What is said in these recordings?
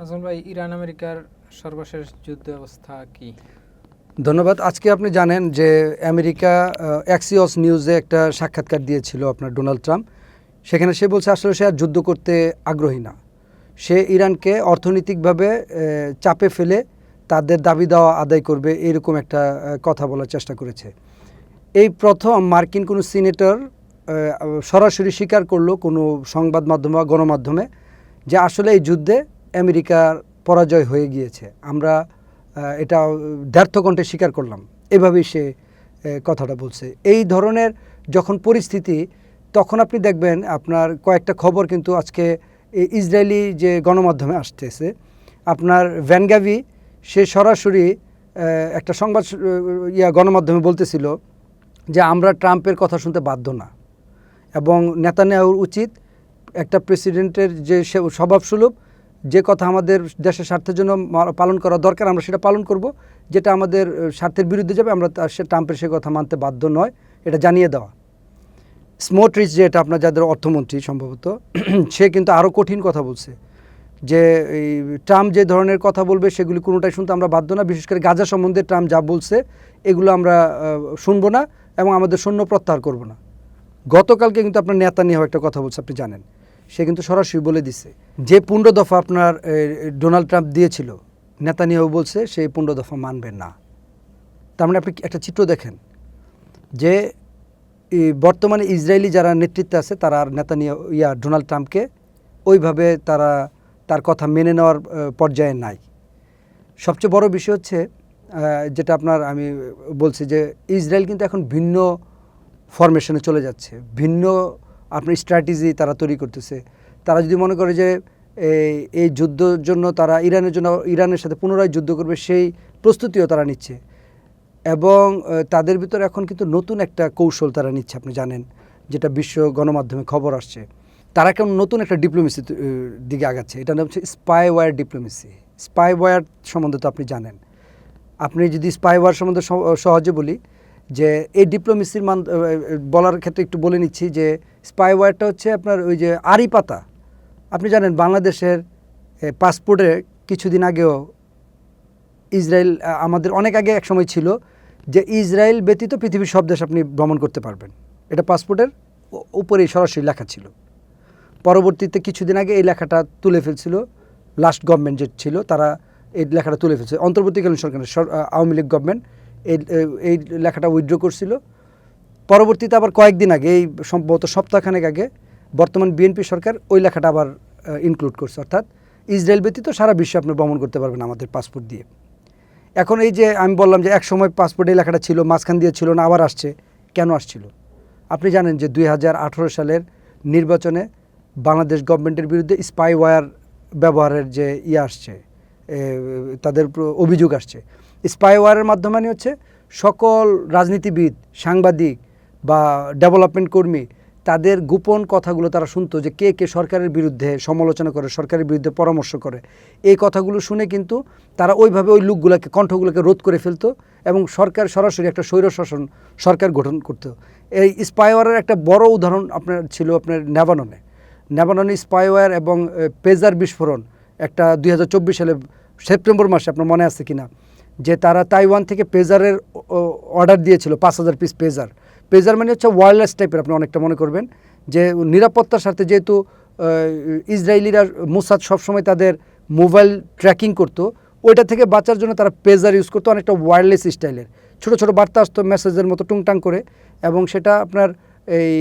আজম ভাই, ইরান আমেরিকার সর্বশেষ যুদ্ধ অবস্থা কি? ধন্যবাদ। আজকে আপনি জানেন যে আমেরিকা অ্যাক্সিওস নিউজে একটা সাক্ষাৎকার দিয়েছিল আপনার ডোনাল্ড ট্রাম্প। সেখানে সে বলছে আসলে সে আর যুদ্ধ করতে আগ্রহী না। সে ইরানকে অর্থনৈতিকভাবে চাপে ফেলে তাদের দাবি দেওয়া আদায় করবে, এরকম একটা কথা বলার চেষ্টা করেছে। এই প্রথম মার্কিন কোনো সিনেটর সরাসরি স্বীকার করলো কোনো সংবাদ মাধ্যমে বা গণমাধ্যমে যে আসলে এই যুদ্ধে আমেরিকার পরাজয় হয়ে গিয়েছে। আমরা এটা দ্ব্যর্থ কণ্ঠে স্বীকার করলাম, এভাবেই সে কথাটা বলছে। এই ধরনের যখন পরিস্থিতি, তখন আপনি দেখবেন আপনার কয়েকটা খবর কিন্তু আজকে ইসরায়েলি যে গণমাধ্যমে আসতেছে। আপনার ভ্যানগাভি সে সরাসরি একটা সংবাদ গণমাধ্যমে বলতেছিল যে আমরা ট্রাম্পের কথা শুনতে বাধ্য না, এবং নেতানিয়াহুর উচিত একটা প্রেসিডেন্টের যে স্বভাবসুলভ যে কথা আমাদের দেশের স্বার্থের জন্য পালন করা দরকার আমরা সেটা পালন করব, যেটা আমাদের স্বার্থের বিরুদ্ধে যাবে আমরা সে ট্রাম্পের সে কথা মানতে বাধ্য নয়, এটা জানিয়ে দেওয়া। স্মোট্রিচ যেটা আপনার যাদের অর্থমন্ত্রী সম্ভবত সে কিন্তু আরও কঠিন কথা বলছে যে এই ট্রাম্প যে ধরনের কথা বলবে সেগুলি কোনোটাই শুনতে আমরা বাধ্য না, বিশেষ করে গাজা সম্বন্ধে ট্রাম্প যা বলছে এগুলো আমরা শুনবো না এবং আমাদের সৈন্য প্রত্যাহার করব না। গতকালকে কিন্তু আপনার নেতানিয়াহু একটা কথা বলছে, আপনি জানেন, সে কিন্তু সরাসরি বলে দিছে যে 15 দফা আপনার ডোনাল্ড ট্রাম্প দিয়েছিল, নেতানিয়াহু বলছে সেই 15 দফা মানবে না। তার মানে আপনি একটা চিত্র দেখেন যে বর্তমানে ইসরায়েলি যারা নেতৃত্বে আছে তারা আর নেতানিয়াহু ডোনাল্ড ট্রাম্পকে ওইভাবে তারা তার কথা মেনে নেওয়ার পর্যায়ে নাই। সবচেয়ে বড় বিষয় হচ্ছে যেটা আপনার আমি বলছি যে ইসরায়েল কিন্তু এখন ভিন্ন ফরমেশনে চলে যাচ্ছে, ভিন্ন আপনার স্ট্র্যাটেজি তারা তৈরি করতেছে। তারা যদি মনে করে যে এই যুদ্ধের জন্য তারা ইরানের সাথে পুনরায় যুদ্ধ করবে, সেই প্রস্তুতিও তারা নিচ্ছে। এবং তাদের ভিতরে এখন কিন্তু নতুন একটা কৌশল তারা নিচ্ছে, আপনি জানেন, যেটা বিশ্ব গণমাধ্যমে খবর আসছে। তারা কেমন নতুন একটা ডিপ্লোমেসি দিকে আগাচ্ছে, এটা নাম হচ্ছে স্পাইওয়্যার ডিপ্লোমেসি। স্পাইওয়্যার সম্বন্ধে তো আপনি জানেন। আপনি যদি স্পাইওয়্যার সম্বন্ধে সহজে বলি যে এই ডিপ্লোমেসির বলার ক্ষেত্রে একটু বলে নিচ্ছি যে স্পাইওয়্যারটা হচ্ছে আপনার ওই যে আড়ি পাতা। আপনি জানেন বাংলাদেশের পাসপোর্টে কিছুদিন আগেও ইসরায়েল, আমাদের অনেক আগে এক সময় ছিল যে ইসরায়েল ব্যতীত পৃথিবীর সব দেশ আপনি ভ্রমণ করতে পারবেন, এটা পাসপোর্টের উপরেই সরাসরি লেখা ছিল। পরবর্তীতে কিছুদিন আগে এই লেখাটা তুলে ফেলছিল লাস্ট গভর্নমেন্ট যে ছিল, তারা এই লেখাটা তুলে ফেলছে। অন্তর্বর্তীকালীন সরকারের আওয়ামী লীগ গভর্নমেন্ট এই লেখাটা উইথড্র করছিল। পরবর্তীতে আবার কয়েকদিন আগে, এই সম্ভবত সপ্তাহখানেক আগে, বর্তমান বিএনপি সরকার ওই লেখাটা আবার ইনক্লুড করছে, অর্থাৎ ইসরায়েল ব্যতীত সারা বিশ্বে আপনি ভ্রমণ করতে পারবেন আমাদের পাসপোর্ট দিয়ে। এখন এই যে আমি বললাম যে এক সময় পাসপোর্টে এই লেখাটা ছিল, মাঝখান দিয়ে ছিল না, আবার আসছে। কেন আসছিল? আপনি জানেন যে 2018 সালের নির্বাচনে বাংলাদেশ গভর্নমেন্টের বিরুদ্ধে স্পাইওয়্যার ব্যবহারের যে আসছে, তাদের অভিযোগ আসছে। স্পাইওয়্যারের মাধ্যমে হচ্ছে সকল রাজনীতিবিদ, সাংবাদিক বা ডেভেলপমেন্ট কর্মী তাদের গোপন কথাগুলো তারা শুনতো, যে কে কে সরকারের বিরুদ্ধে সমালোচনা করে, সরকারের বিরুদ্ধে পরামর্শ করে। এই কথাগুলো শুনে কিন্তু তারা ওইভাবে ওই লোকগুলোকে, কণ্ঠগুলোকে রোধ করে ফেলতো এবং সরকার সরাসরি একটা স্বৈরশাসন সরকার গঠন করতো। এই স্পাইওয়্যারের একটা বড় উদাহরণ আপনার ছিল আপনার লেবাননে স্পাইওয়্যার এবং পেজার বিস্ফোরণ একটা 2024 সালে সেপ্টেম্বর মাসে, আপনার মনে আছে কিনা, যে তারা তাইওয়ান থেকে পেজারের অর্ডার দিয়েছিল 5000 পিস পেজার মানে হচ্ছে ওয়্যারলেস টাইপের, আপনি অনেকটা মনে করবেন যে নিরাপত্তার সাথে, যেহেতু ইসরায়েলিরা মোসাদ সবসময় তাদের মোবাইল ট্র্যাকিং করতো, ওইটা থেকে বাঁচার জন্য তারা পেজার ইউজ করতো, অনেকটা ওয়্যারলেস স্টাইলের। ছোটো ছোটো বার্তা আসতো মেসেজের মতো টুংটাং করে, এবং সেটা আপনার এই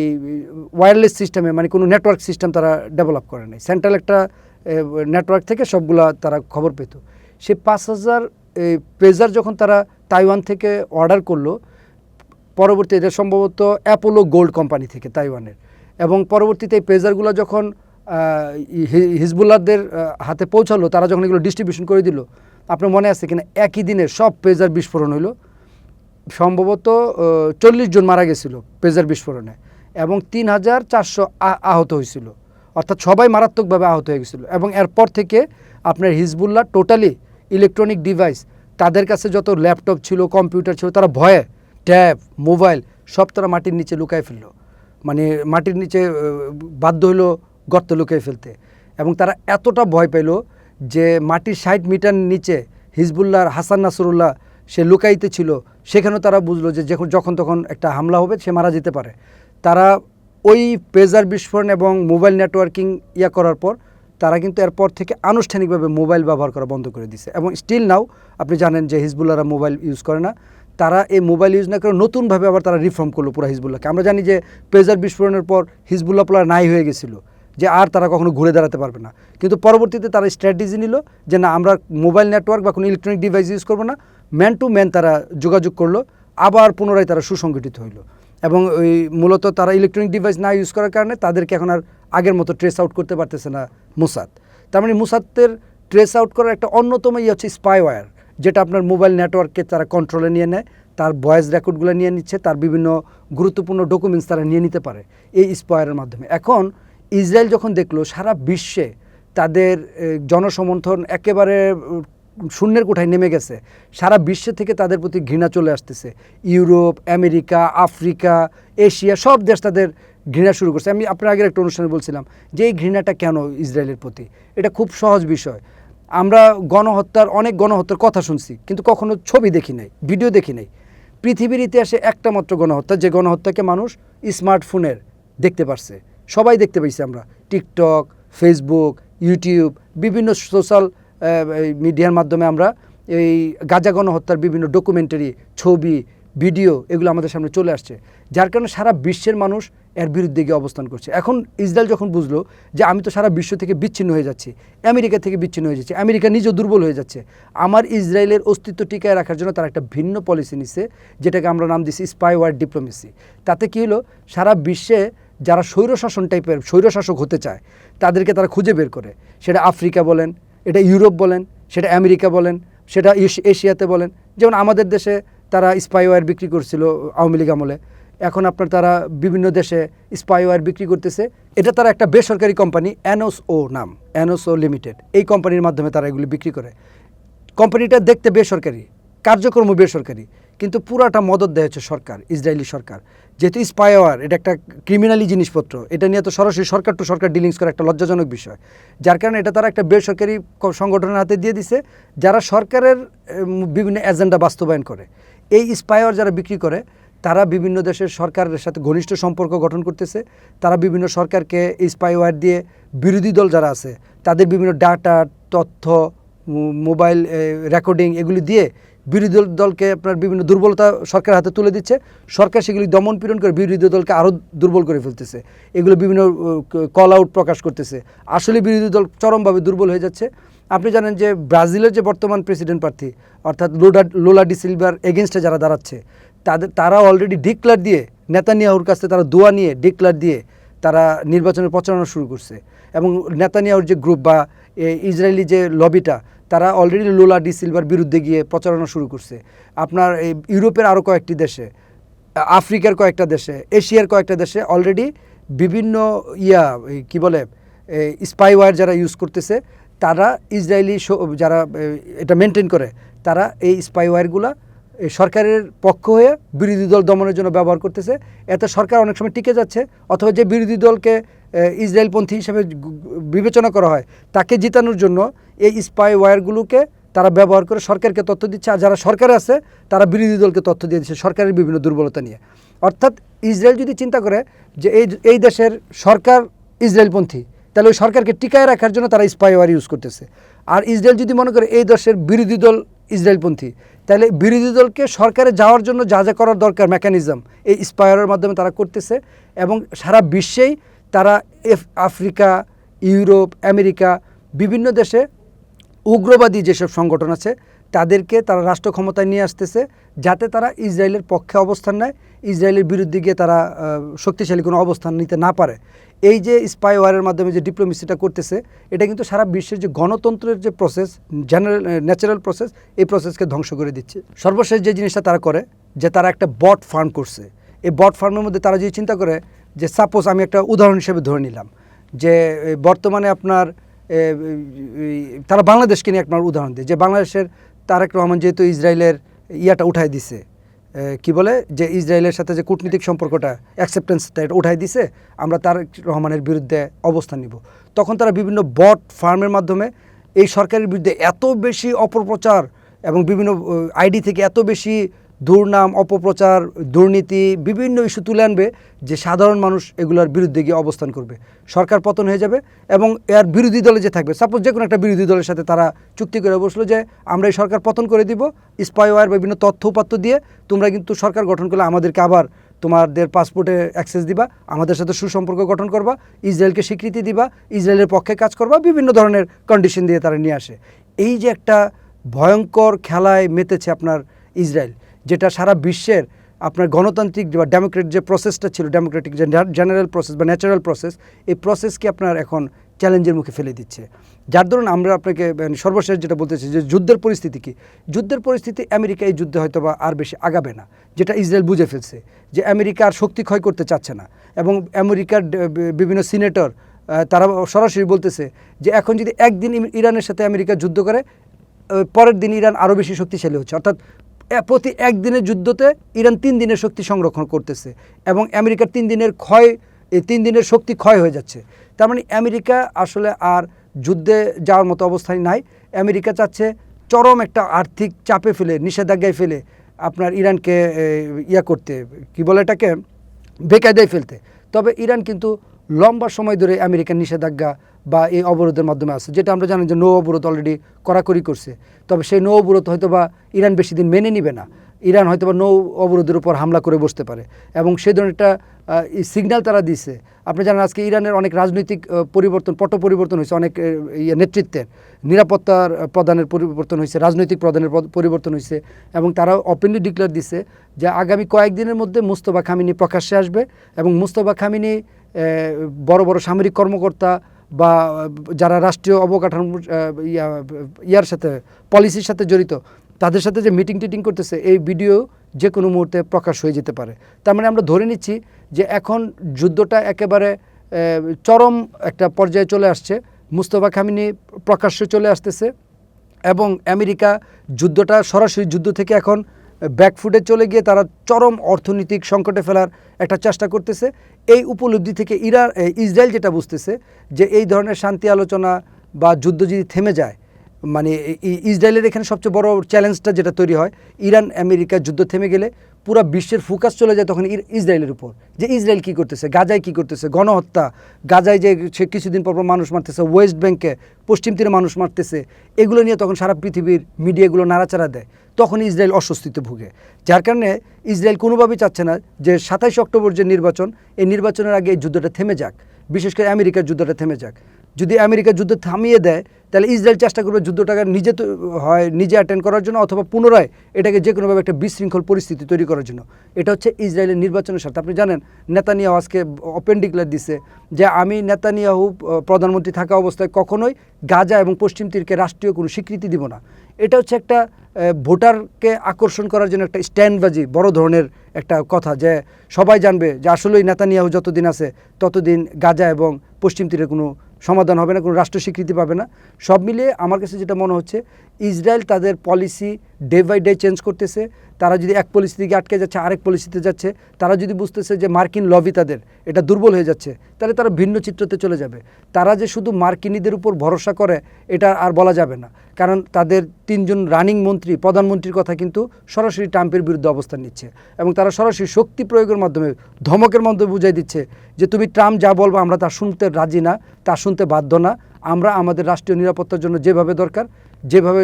ওয়্যারলেস সিস্টেমে, মানে কোনো নেটওয়ার্ক সিস্টেম তারা ডেভেলপ করে নাই, সেন্ট্রাল একটা নেটওয়ার্ক থেকে সবগুলা তারা খবর পেত। সেই 5000 পেজার যখন তারা তাইওয়ান থেকে অর্ডার করলো, পরবর্তী এটা সম্ভবত অ্যাপোলো গোল্ড কোম্পানি থেকে তাইওয়ানের, এবং পরবর্তীতে এই পেজারগুলো যখন হিজবুল্লাহদের হাতে পৌঁছালো, তারা যখন এগুলো ডিস্ট্রিবিউশন করে দিল, আপনার মনে আছে কিনা, একই দিনে সব পেজার বিস্ফোরণ হইলো। সম্ভবত 40 জন মারা গেছিল পেজার বিস্ফোরণে, এবং 3400 আহত হয়েছিল, অর্থাৎ সবাই মারাত্মকভাবে আহত হয়ে গেছিলো। এবং এরপর থেকে আপনার হিজবুল্লাহ টোটালি ইলেকট্রনিক ডিভাইস, তাদের কাছে যত ল্যাপটপ ছিল, কম্পিউটার ছিল, তারা ভয়ে ট্যাব, মোবাইল সব তারা মাটির নিচে লুকায় ফেললো, মানে মাটির নিচে বাধ্য হলো গর্তে লুকিয়ে ফেলতে। এবং তারা এতটা ভয় পেল যে মাটির 60 মিটার নিচে হিজবুল্লাহর হাসান নাসরুল্লাহ সে লুকাইতে ছিল, সেখানেও তারা বুঝলো যে যখন তখন একটা হামলা হবে, সে মারা যেতে পারে। তারা ওই পেজার বিস্ফোরণ এবং মোবাইল নেটওয়ার্কিং করার পর তারা কিন্তু এরপর থেকে আনুষ্ঠানিকভাবে মোবাইল ব্যবহার করা বন্ধ করে দিছে। এবং স্টিল নাও আপনি জানেন যে হিজবুল্লাহরা মোবাইল ইউজ করে না। তারা এই মোবাইল ইউজ না করে নতুনভাবে আবার তারা রিফর্ম করলো পুরো হিজবুল্লাহকে। আমরা জানি যে পেজার বিস্ফোরণের পর হিজবুল্লাহ পুরা নাই হয়ে গেছিলো, যে আর তারা কখনো ঘুরে দাঁড়াতে পারবে না। কিন্তু পরবর্তীতে তারা স্ট্র্যাটেজি নিল যে না, আমরা মোবাইল নেটওয়ার্ক বা কোনো ইলেকট্রনিক ডিভাইস ইউজ করবো না, ম্যান টু ম্যান তারা যোগাযোগ করলো, আবার পুনরায় তারা সুসংগঠিত হইল। এবং ওই মূলত তারা ইলেকট্রনিক ডিভাইস না ইউজ করার কারণে তাদেরকে এখন আর আগের মতো ট্রেস আউট করতে পারতেছে না মোসাদ। তার মানে মোসাদের ট্রেস আউট করার একটা অন্যতম হচ্ছে স্পাইওয়্যার, যেটা আপনার মোবাইল নেটওয়ার্ককে তারা কন্ট্রোলে নিয়ে নেয়, তার ভয়েস রেকর্ডগুলো নিয়ে নিচ্ছে, তার বিভিন্ন গুরুত্বপূর্ণ ডকুমেন্টস তারা নিয়ে নিতে পারে এই স্পাইওয়্যারের মাধ্যমে। এখন ইসরায়েল যখন দেখলো সারা বিশ্বে তাদের জনসমর্থন একেবারে শূন্যের কোঠায় নেমে গেছে, সারা বিশ্ব থেকে তাদের প্রতি ঘৃণা চলে আসতেছে, ইউরোপ, আমেরিকা, আফ্রিকা, এশিয়া সব দেশ তাদের ঘৃণা শুরু করছে। আমি আপনার আগের একটা অনুষ্ঠানে বলছিলাম যে এই ঘৃণাটা কেন ইসরায়েলের প্রতি। এটা খুব সহজ বিষয়। আমরা অনেক গণহত্যার কথা শুনছি, কিন্তু কখনো ছবি দেখি নাই, ভিডিও দেখি নাই। পৃথিবীর ইতিহাসে একটা মাত্র গণহত্যা, যে গণহত্যাকে মানুষ স্মার্টফোনের দেখতে পারছে, সবাই দেখতে পাইছি আমরা, টিকটক, ফেসবুক, ইউটিউব, বিভিন্ন সোশ্যাল মিডিয়ার মাধ্যমে আমরা এই গাজা গণহত্যার বিভিন্ন ডকুমেন্টারি, ছবি, ভিডিও এগুলো আমাদের সামনে চলে আসছে, যার কারণে সারা বিশ্বের মানুষ এর বিরুদ্ধে গিয়ে অবস্থান করছে। এখন ইসরায়েল যখন বুঝলো যে আমি তো সারা বিশ্ব থেকে বিচ্ছিন্ন হয়ে যাচ্ছি, আমেরিকা থেকে বিচ্ছিন্ন হয়ে যাচ্ছে, আমেরিকা নিজেও দুর্বল হয়ে যাচ্ছে, আমার ইসরায়েলের অস্তিত্ব টিকায় রাখার জন্য তারা একটা ভিন্ন পলিসি নিছে, যেটাকে আমরা নাম দিচ্ছি স্পাইওয়্যার ডিপ্লোমেসি। তাতে কী হলো, সারা বিশ্বে যারা স্বৈরশাসন টাইপের স্বৈরশাসক হতে চায় তাদেরকে তারা খুঁজে বের করে, সেটা আফ্রিকা বলেন, এটা ইউরোপ বলেন, সেটা আমেরিকা বলেন, সেটা এশিয়াতে বলেন। যেমন আমাদের দেশে তারা স্পাইওয়্যার বিক্রি করছিল আওয়ামী লীগ আমলে, এখন আপনার তারা বিভিন্ন দেশে স্পাইওয়্যার বিক্রি করতেছে। এটা তারা একটা বেসরকারি কোম্পানি, এনএসও নাম, এনএসও লিমিটেড, এই কোম্পানির মাধ্যমে তারা এগুলি বিক্রি করে। কোম্পানিটা দেখতে বেসরকারি, কার্যক্রম বেসরকারি, কিন্তু পুরাটা মদত দেয় হচ্ছে সরকার, ইসরায়েলি সরকার। যেহেতু স্পাইওয়্যার এটা একটা ক্রিমিনালি জিনিসপত্র, এটা নিয়ে তো সরাসরি সরকার টু সরকার ডিলিংস করা একটা লজ্জাজনক বিষয়, যার কারণে এটা তারা একটা বেসরকারি সংগঠনের হাতে দিয়ে দিছে, যারা সরকারের বিভিন্ন এজেন্ডা বাস্তবায়ন করে। এই স্পাইওয়্যার যারা বিক্রি করে তারা বিভিন্ন দেশের সরকারের সাথে ঘনিষ্ঠ সম্পর্ক গঠন করতেছে। তারা বিভিন্ন সরকারকে এই স্পাইওয়্যার দিয়ে বিরোধী দল যারা আছে তাদের বিভিন্ন ডাটা, তথ্য, মোবাইল রেকর্ডিং এগুলি দিয়ে বিরোধী দলকে আপনার বিভিন্ন দুর্বলতা সরকারের হাতে তুলে দিচ্ছে। সরকার সেগুলি দমন পীড়ন করে বিরোধী দলকে আরও দুর্বল করে ফেলতেছে, এগুলো বিভিন্ন কল আউট প্রকাশ করতেছে। আসলে বিরোধী দল চরমভাবে দুর্বল হয়ে যাচ্ছে। আপনি জানেন যে ব্রাজিলের যে বর্তমান প্রেসিডেন্ট প্রার্থী অর্থাৎ লোলা ডি সিলভার এগেনস্টে যারা দাঁড়াচ্ছে, তারা অলরেডি ডিক্লার দিয়ে, নেতানিয়াহুর কাছে তারা দোয়া নিয়ে ডিক্লার দিয়ে তারা নির্বাচনের প্রচারণা শুরু করছে। এবং নেতানিয়াহুর যে গ্রুপ বা ইসরায়েলি যে লবিটা, তারা অলরেডি লোলা ডি সিলভার বিরুদ্ধে গিয়ে প্রচারণা শুরু করছে। আপনার এই ইউরোপের আরও কয়েকটি দেশে, আফ্রিকার কয়েকটা দেশে, এশিয়ার কয়েকটা দেশে অলরেডি বিভিন্ন কি বলে স্পাইওয়্যার যারা ইউজ করতেছে, তারা ইসরায়েলি যারা এটা মেনটেন করে, তারা এই স্পাইওয়্যারগুলা সরকারের পক্ষ হয়ে বিরোধী দল দমনের জন্য ব্যবহার করতেছে। এতে সরকার অনেক সময় টিকে যাচ্ছে, অথবা যে বিরোধী দলকে ইসরায়েলপন্থী হিসেবে বিবেচনা করা হয় তাকে জিতানোর জন্য এই স্পাইওয়্যারগুলোকে তারা ব্যবহার করে সরকারকে তথ্য দিচ্ছে। আর যারা সরকারে আছে তারা বিরোধী দলকে তথ্য দিয়ে দিচ্ছে সরকারের বিভিন্ন দুর্বলতা নিয়ে। অর্থাৎ ইসরায়েল যদি চিন্তা করে যে এই দেশের সরকার ইসরায়েলপন্থী, তাহলে ওই সরকারকে টিকায় রাখার জন্য তারা স্পাইওয়্যার ইউজ করতেছে। আর ইসরায়েল যদি মনে করে এই দেশের বিরোধী দল ইসরায়েলপন্থী, তাহলে বিরোধী দলকে সরকারে যাওয়ার জন্য যা যা করার দরকার মেকানিজম এই স্পাইওয়্যারের মাধ্যমে তারা করতেছে। এবং সারা বিশ্বেই তারা আফ্রিকা, ইউরোপ, আমেরিকা বিভিন্ন দেশে উগ্রবাদী যেসব সংগঠন আছে তাদেরকে তারা রাষ্ট্র ক্ষমতায় নিয়ে আসতেছে, যাতে তারা ইসরায়েলের পক্ষে অবস্থান নেয়, ইসরায়েলের বিরুদ্ধে গিয়ে তারা শক্তিশালী কোনো অবস্থান নিতে না পারে। এই যে স্পাইওয়্যারের মাধ্যমে যে ডিপ্লোমেসিটা করতেছে, এটা কিন্তু সারা বিশ্বের যে গণতন্ত্রের যে প্রসেস, ন্যাচারাল প্রসেস, এই প্রসেসকে ধ্বংস করে দিচ্ছে। সর্বশেষ যে জিনিসটা তারা করে, যে তারা একটা বট ফার্ম করছে। এই বট ফার্মের মধ্যে তারা যদি চিন্তা করে যে সাপোজ আমি একটা উদাহরণ হিসেবে ধরে নিলাম যে বর্তমানে আপনার তারা বাংলাদেশকে নিয়ে আপনার উদাহরণ দিই, যে বাংলাদেশের তারেক রহমান যেহেতু ইসরায়েলের উঠাই দিছে, কি বলে যে ইসরায়েলের সাথে যে কূটনীতিক সম্পর্কটা, অ্যাকসেপ্টেন্সটা এটা উঠাই দিছে, আমরা তারেক রহমানের বিরুদ্ধে অবস্থান নিব। তখন তারা বিভিন্ন বট ফার্মের মাধ্যমে এই সরকারের বিরুদ্ধে এত বেশি অপপ্রচার এবং বিভিন্ন আইডি থেকে এত বেশি দুর্নাম, অপপ্রচার, দুর্নীতি, বিভিন্ন ইস্যু তুলে আনবে যে সাধারণ মানুষ এগুলোর বিরুদ্ধে গিয়ে অবস্থান করবে, সরকার পতন হয়ে যাবে। এবং এর বিরোধী দলে যে থাকবে, সাপোজ যে কোনো একটা বিরোধী দলের সাথে তারা চুক্তি করে বসলো যে আমরা এই সরকার পতন করে দিব, স্পাইওয়্যার বিভিন্ন তথ্য উপাত্ত দিয়ে তোমরা কিন্তু সরকার গঠন করলে আমাদেরকে আবার তোমাদের পাসপোর্টে অ্যাক্সেস দিবা, আমাদের সাথে সুসম্পর্ক গঠন করবা, ইসরায়েলকে স্বীকৃতি দিবা, ইসরায়েলের পক্ষে কাজ করবা, বিভিন্ন ধরনের কন্ডিশন দিয়ে তারা নিয়ে আসে। এই যে একটা ভয়ঙ্কর খেলায় মেতেছে আপনার ইসরায়েল, যেটা সারা বিশ্বের আপনার গণতান্ত্রিক বা ডেমোক্রেট যে প্রসেসটা ছিল, ডেমোক্রেটিক যে জেনারেল প্রসেস বা ন্যাচারাল প্রসেস, এই প্রসেসকে আপনার এখন চ্যালেঞ্জের মুখে ফেলে দিচ্ছে। যার ধরুন আমরা আপনাকে সর্বশেষ যেটা বলতেছি যে যুদ্ধের পরিস্থিতি কি, যুদ্ধের পরিস্থিতি আমেরিকা এই যুদ্ধে হয়তো বা আর বেশি আগাবে না, যেটা ইসরায়েল বুঝে ফেলছে যে আমেরিকা আর শক্তি ক্ষয় করতে চাচ্ছে না। এবং আমেরিকার বিভিন্ন সিনেটর তারা সরাসরি বলতেছে যে এখন যদি একদিন ইরানের সাথে আমেরিকা যুদ্ধ করে, পরের দিন ইরান আরও বেশি শক্তিশালী হচ্ছে। অর্থাৎ প্রতি একদিনের যুদ্ধতে ইরান 3 দিনের শক্তি সংরক্ষণ করতেছে এবং আমেরিকার 3 দিনের শক্তি ক্ষয় হয়ে যাচ্ছে। তার মানে আমেরিকা আসলে আর যুদ্ধে যাওয়ার মতো অবস্থায় নাই। আমেরিকা চাচ্ছে চরম একটা আর্থিক চাপে ফেলে, নিষেধাজ্ঞায় ফেলে আপনার ইরানকে করতে, কি বলে এটাকে, বেকায়দায় ফেলতে। তবে ইরান কিন্তু লম্বা সময় ধরে আমেরিকার নিষেধাজ্ঞা বা এই অবরোধের মাধ্যমে আছে, যেটা আমরা জানি যে নৌ অবরোধ অলরেডি কড়াকড়ি করছে। তবে সেই নৌ অবরোধ হয়তো বা ইরান বেশি দিন মেনে নিবে না, ইরান হয়তো বা নৌ অবরোধের উপর হামলা করে বসতে পারে। এবং সেই ধরনের একটা সিগন্যাল তারা দিছে। আপনি জানেন আজকে ইরানের অনেক রাজনৈতিক পট পরিবর্তন হয়েছে, অনেক নেতৃত্বের, নিরাপত্তার প্রদানের পরিবর্তন হয়েছে, রাজনৈতিক প্রদানের পরিবর্তন হয়েছে। এবং তারা ওপেনলি ডিক্লেয়ার দিছে যে আগামী কয়েকদিনের মধ্যে মুস্তফা খামেনি প্রকাশ্যে আসবে এবং মুস্তফা খামেনি বড় বড় সামরিক কর্মকর্তা বা যারা রাষ্ট্রীয় অবকাঠামো ইয়ার সাথে পলিসির সাথে জড়িত, তাদের সাথে যে মিটিং করতেছে, এই ভিডিও যে কোনো মুহূর্তে প্রকাশ হয়ে যেতে পারে। তার মানে আমরা ধরে নিচ্ছি যে এখন যুদ্ধটা একেবারে চরম একটা পর্যায়ে চলে আসছে, মুস্তফা খামেনি প্রকাশ্যে চলে আসতেছে এবং আমেরিকা যুদ্ধটা সরাসরি যুদ্ধ থেকে এখন ব্যাকফুটে চলে গিয়ে তারা চরম অর্থনৈতিক সংকটে ফেলার একটা চেষ্টা করতেছে। এই উপলব্ধি থেকে ইসরায়েল যেটা বুঝতেছে যে এই ধরনের শান্তি আলোচনা বা যুদ্ধ যদি থেমে যায়, মানে ইসরায়েলের এখানে সবচেয়ে বড় চ্যালেঞ্জটা যেটা তৈরি হয়, ইরান আমেরিকা যুদ্ধ থেমে গেলে পুরো বিশ্বের ফোকাস চলে যায় তখন ইসরায়েলের উপর, যে ইসরায়েল কী করতেছে, গাজায় কী করতেছে, গণহত্যা, গাজায় যে সে কিছুদিন পর মানুষ মারতেছে, ওয়েস্ট ব্যাঙ্কে পশ্চিম তীরে মানুষ মারতেছে, এগুলো নিয়ে তখন সারা পৃথিবীর মিডিয়াগুলো নাড়াচাড়া দেয়। তখন ইসরায়েল অস্বস্তিতে ভুগে, যার কারণে ইসরায়েল কোনোভাবেই চাচ্ছে না যে 27 অক্টোবর যে নির্বাচন, এই নির্বাচনের আগে এই যুদ্ধটা থেমে যাক, বিশেষ করে আমেরিকার যুদ্ধটা থেমে যাক। যদি আমেরিকা যুদ্ধ থামিয়ে দেয় তাহলে ইসরায়েল চেষ্টা করবে যুদ্ধটাকে নিজে অ্যাটেন্ড করার জন্য, অথবা পুনরায় এটাকে যে কোনোভাবে একটা বিশৃঙ্খল পরিস্থিতি তৈরি করার জন্য। এটা হচ্ছে ইসরায়েলের নির্বাচনের স্বার্থে। আপনি জানেন নেতানিয়াহু আজকে ওপেন ডিক্লেয়ার দিচ্ছে যে আমি নেতানিয়াহু প্রধানমন্ত্রী থাকা অবস্থায় কখনোই গাজা এবং পশ্চিম তীরকে রাষ্ট্রীয় কোনো স্বীকৃতি দিব না। এটা হচ্ছে একটা ভোটারকে আকর্ষণ করার জন্য একটা স্ট্যান্ডবাজি, বড় ধরনের একটা কথা, যে সবাই জানবে যে আসলেই নেতানিয়াহু যতদিন আছে ততদিন গাজা এবং পশ্চিম তীরে কোনো সমাধান হবে না, কোনো রাষ্ট্র স্বীকৃতি পাবে না। সব মিলিয়ে আমার কাছে যেটা মনে হচ্ছে, ইসরায়েল তাদের policy day by day change করতেছে। তারা যদি এক পলিসি থেকে আটকে যাচ্ছে আরেক পলিসিতে যাচ্ছে, তারা যদি বুঝতেছে যে মার্কিন লবি তাদের এটা দুর্বল হয়ে যাচ্ছে, তাহলে তারা ভিন্ন চিত্রতে চলে যাবে। তারা যে শুধু মার্কিনীদের উপর ভরসা করে এটা আর বলা যাবে না, কারণ তাদের 3 জন রানিং মন্ত্রী, প্রধানমন্ত্রীর কথা কিন্তু সরাসরি ট্রাম্পের বিরুদ্ধে অবস্থান নিচ্ছে এবং তারা সরাসরি শক্তি প্রয়োগের মাধ্যমে, ধমকের মাধ্যমে বুঝাই দিচ্ছে যে তুমি ট্রাম্প যা বলবো আমরা তা শুনতে রাজি না, তা শুনতে বাধ্য না, আমরা আমাদের রাষ্ট্রীয় নিরাপত্তার জন্য যেভাবে দরকার, যেভাবে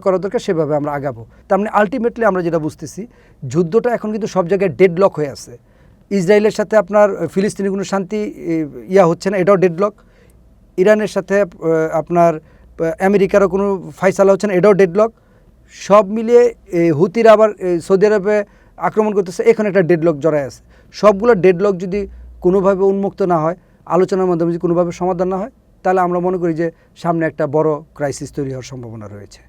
করা দরকার সেভাবে আমরা আগাবো। তার মানে আলটিমেটলি আমরা যেটা বুঝতেছি, যুদ্ধটা এখন কিন্তু সব জায়গায় ডেডলক হয়ে আছে। ইসরায়েলের সাথে আপনার ফিলিস্তিনি কোনো শান্তি হচ্ছে না, এটাও ডেডলক। ইরানের সাথে আপনার আমেরিকারও কোনো ফাইসালা হচ্ছে না, এটাও ডেডলক। সব মিলিয়ে হুতিরা আবার সৌদি আরবে আক্রমণ করতেছে, এখানে একটা ডেডলক জড়ায় আছে। সবগুলো ডেডলক যদি কোনোভাবে উন্মুক্ত না হয়, আলোচনার মাধ্যমে যদি কোনোভাবে সমাধান না হয়, তাহলে আমরা মনে করি যে সামনে একটা বড় ক্রাইসিস তৈরি হওয়ার সম্ভাবনা রয়েছে।